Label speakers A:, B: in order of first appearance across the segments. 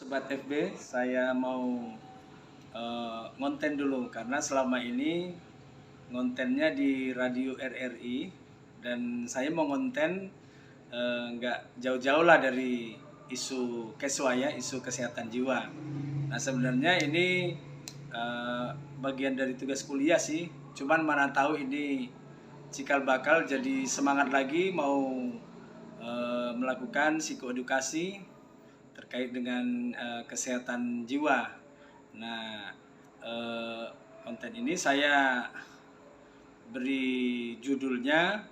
A: Sobat FB, saya mau ngonten dulu karena selama ini ngontennya di radio RRI dan saya mau ngonten nggak jauh-jauh lah dari isu keswaya, isu kesehatan jiwa. Nah sebenarnya ini bagian dari tugas kuliah sih, cuman mana tahu ini cikal bakal jadi semangat lagi mau melakukan psikoedukasi terkait dengan kesehatan jiwa. Nah, konten ini saya beri judulnya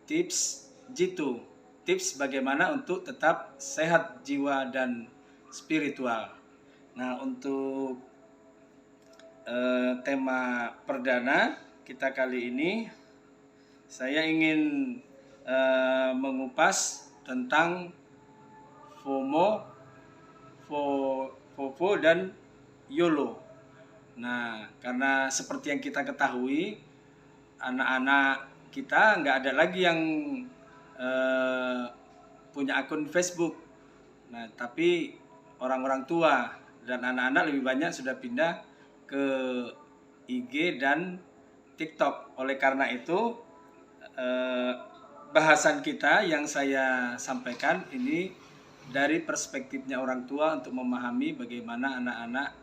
A: Tips Jitu. Tips bagaimana untuk tetap sehat jiwa dan spiritual. Nah, untuk tema perdana kita kali ini saya ingin mengupas tentang FOMO, FOFO dan YOLO. Nah, karena seperti yang kita ketahui, anak-anak kita nggak ada lagi yang punya akun Facebook. Nah, tapi orang-orang tua dan anak-anak lebih banyak sudah pindah ke IG dan TikTok. Oleh karena itu, bahasan kita yang saya sampaikan ini dari perspektifnya orang tua untuk memahami bagaimana anak-anak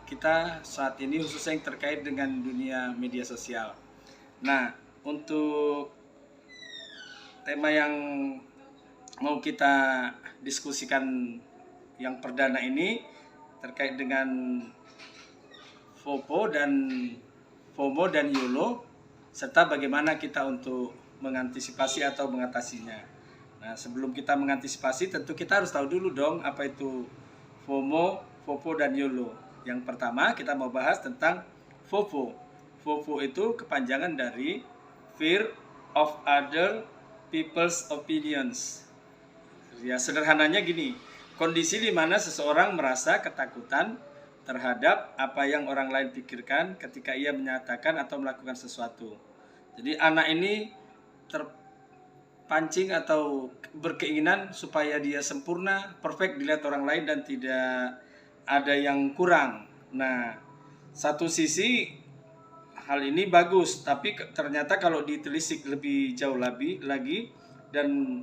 A: kita saat ini khususnya yang terkait dengan dunia media sosial. Nah, untuk tema yang mau kita diskusikan yang perdana ini terkait dengan FOMO dan YOLO serta bagaimana kita untuk mengantisipasi atau mengatasinya. Nah, sebelum kita mengantisipasi tentu kita harus tahu dulu dong apa itu FOMO, FOFO dan YOLO. Yang pertama kita mau bahas tentang FOFO. FOFO itu kepanjangan dari Fear of Other People's Opinions. Ya, sederhananya gini, kondisi di mana seseorang merasa ketakutan terhadap apa yang orang lain pikirkan ketika ia menyatakan atau melakukan sesuatu. Jadi anak ini terpancing atau berkeinginan supaya dia sempurna, perfect dilihat orang lain dan tidak ada yang kurang. Nah, satu sisi hal ini bagus, tapi ternyata kalau ditelisik lebih jauh lagi dan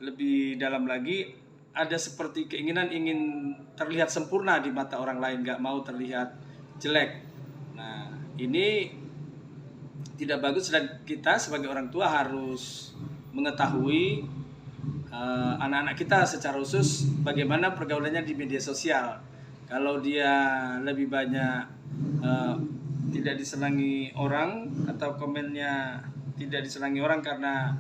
A: lebih dalam lagi, ada seperti keinginan ingin terlihat sempurna di mata orang lain, gak mau terlihat jelek. Nah, ini tidak bagus dan kita sebagai orang tua harus mengetahui anak-anak kita secara khusus bagaimana pergaulannya di media sosial. Kalau dia lebih banyak tidak disenangi orang atau komennya tidak disenangi orang karena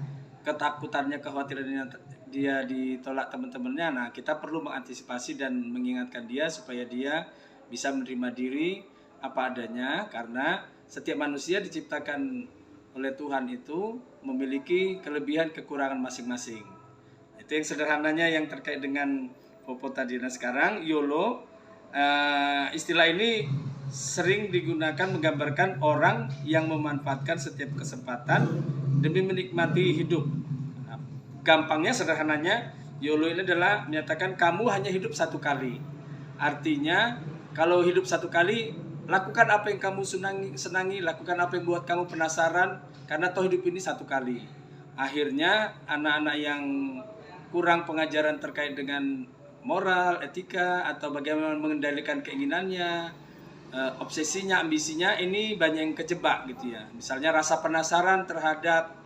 A: ketakutannya, kekhawatirannya dia ditolak teman-temannya, nah kita perlu mengantisipasi dan mengingatkan dia supaya dia bisa menerima diri apa adanya, karena setiap manusia diciptakan oleh Tuhan itu memiliki kelebihan kekurangan masing-masing. Itu yang sederhananya yang terkait dengan Popo tadi. Nah sekarang YOLO, istilah ini sering digunakan menggambarkan orang yang memanfaatkan setiap kesempatan demi menikmati hidup. Gampangnya, sederhananya, YOLO ini adalah menyatakan kamu hanya hidup satu kali. Artinya, kalau hidup satu kali, lakukan apa yang kamu senangi, lakukan apa yang buat kamu penasaran, karena toh hidup ini satu kali. Akhirnya, anak-anak yang kurang pengajaran terkait dengan moral, etika, atau bagaimana mengendalikan keinginannya, obsesinya, ambisinya, ini banyak yang kejebak gitu ya. Misalnya rasa penasaran terhadap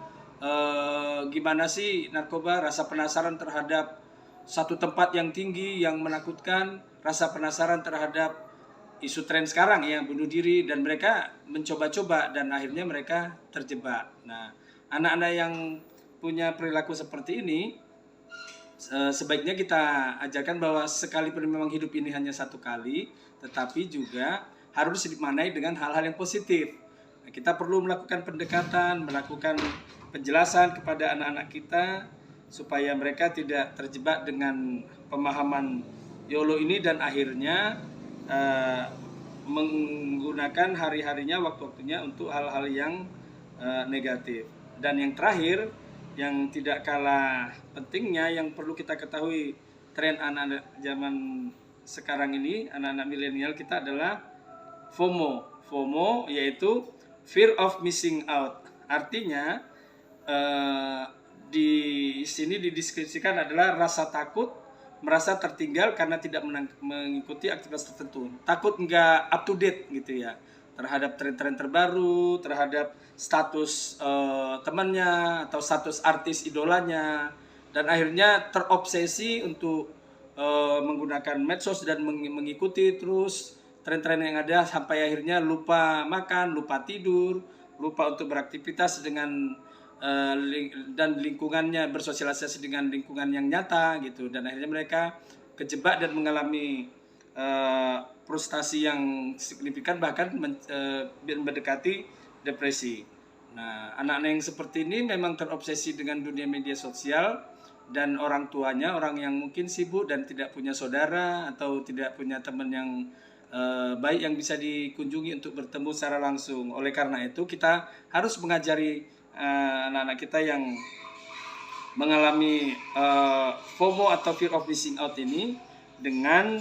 A: gimana sih narkoba, rasa penasaran terhadap satu tempat yang tinggi yang menakutkan, rasa penasaran terhadap isu tren sekarang ya, bunuh diri, dan mereka mencoba-coba dan akhirnya mereka terjebak. Nah, anak-anak yang punya perilaku seperti ini sebaiknya kita ajarkan bahwa sekalipun memang hidup ini hanya satu kali, tetapi juga harus dimaknai dengan hal-hal yang positif. Nah, kita perlu melakukan pendekatan, melakukan penjelasan kepada anak-anak kita supaya mereka tidak terjebak dengan pemahaman YOLO ini dan akhirnya menggunakan hari-harinya, waktu-waktunya untuk hal-hal yang negatif. Dan yang terakhir, yang tidak kalah pentingnya, yang perlu kita ketahui tren anak-anak zaman sekarang ini, anak-anak milenial kita adalah FOMO. FOMO yaitu fear of missing out. Artinya di sini dideskripsikan adalah rasa takut, merasa tertinggal karena tidak mengikuti aktivitas tertentu. Takut nggak up to date gitu ya, terhadap tren-tren terbaru, terhadap status temannya atau status artis idolanya, dan akhirnya terobsesi untuk menggunakan medsos dan mengikuti terus tren-tren yang ada sampai akhirnya lupa makan, lupa tidur, lupa untuk beraktivitas dengan dan lingkungannya, bersosialisasi dengan lingkungan yang nyata gitu, dan akhirnya mereka kejebak dan mengalami frustasi yang signifikan, bahkan mendekati depresi. Nah, anak-anak yang seperti ini memang terobsesi dengan dunia media sosial, dan orang tuanya orang yang mungkin sibuk dan tidak punya saudara atau tidak punya teman yang baik yang bisa dikunjungi untuk bertemu secara langsung. Oleh karena itu kita harus mengajari anak-anak kita yang mengalami FOMO atau fear of missing out ini dengan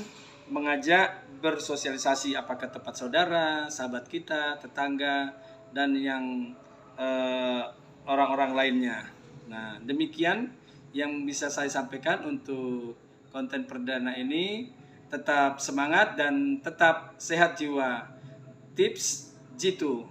A: mengajak bersosialisasi, apakah tempat saudara, sahabat kita, tetangga, dan yang orang-orang lainnya. Nah, demikian yang bisa saya sampaikan untuk konten perdana ini. Tetap semangat dan tetap sehat jiwa. Tips Jitu.